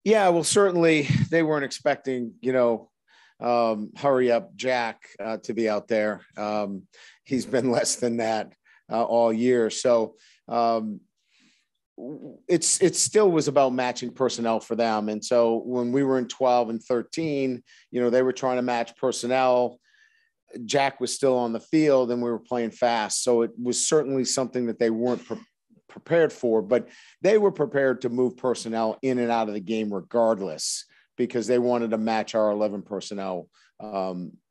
Yeah, well, certainly they weren't expecting, hurry up Jack to be out there. He's been less than that all year. So it still was about matching personnel for them. And so when we were in 12 and 13, they were trying to match personnel. Jack was still on the field and we were playing fast. So it was certainly something that they weren't prepared for, but they were prepared to move personnel in and out of the game regardless, because they wanted to match our 11 personnel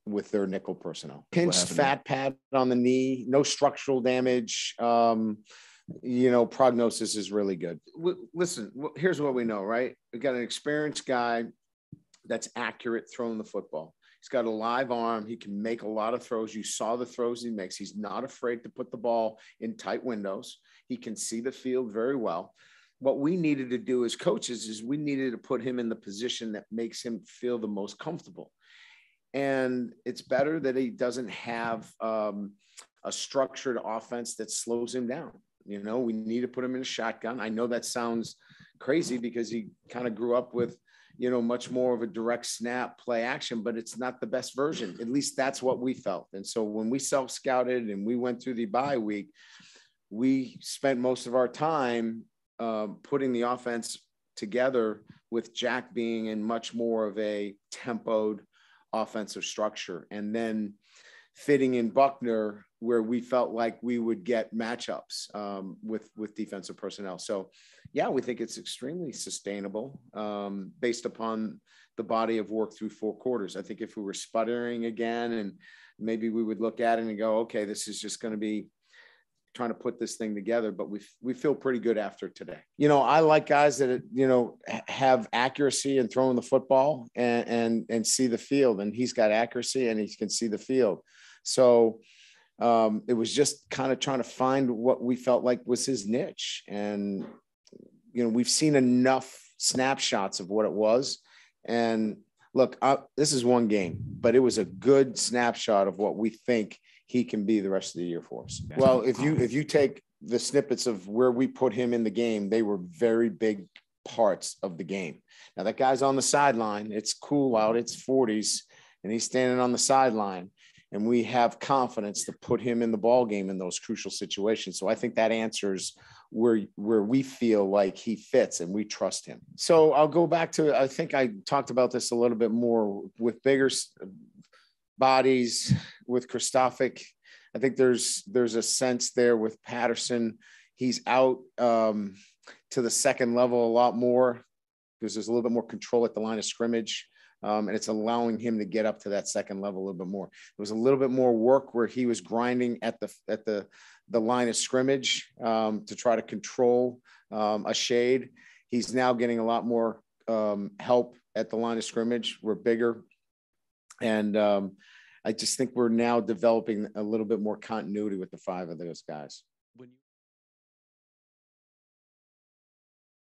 with their nickel personnel. Pinched fat pad on the knee, no structural damage. Prognosis is really good. Listen, here's what we know, right? We got an experienced guy that's accurate throwing the football. He's got a live arm. He can make a lot of throws. You saw the throws he makes. He's not afraid to put the ball in tight windows. He can see the field very well. What we needed to do as coaches is we needed to put him in the position that makes him feel the most comfortable. And it's better that he doesn't have a structured offense that slows him down. We need to put him in a shotgun. I know that sounds crazy because he kind of grew up with, much more of a direct snap play action, but it's not the best version. At least that's what we felt. And so when we self-scouted and we went through the bye week, we spent most of our time putting the offense together with Jack being in much more of a tempoed offensive structure, and then fitting in Buckner where we felt like we would get matchups with defensive personnel. So yeah, we think it's extremely sustainable based upon the body of work through 4 quarters. I think if we were sputtering again, and maybe we would look at it and go, okay, this is just going to be trying to put this thing together, but we feel pretty good after today. I like guys that, have accuracy in throwing the football and see the field, and he's got accuracy and he can see the field. So it was just kind of trying to find what we felt like was his niche. And, we've seen enough snapshots of what it was. And look, this is one game, but it was a good snapshot of what we think he can be the rest of the year for us. Well, if you take the snippets of where we put him in the game, they were very big parts of the game. Now that guy's on the sideline, it's cool out, it's 40s, and he's standing on the sideline, and we have confidence to put him in the ball game in those crucial situations. So I think that answers where we feel like he fits and we trust him. So I'll go back to, I think I talked about this a little bit more with bigger bodies with Kristofic. I think there's a sense there with Patterson. He's out to the second level a lot more because there's a little bit more control at the line of scrimmage. And it's allowing him to get up to that second level a little bit more. There was a little bit more work where he was grinding at the line of scrimmage to try to control a shade. He's now getting a lot more help at the line of scrimmage. We're bigger. And I just think we're now developing a little bit more continuity with the 5 of those guys.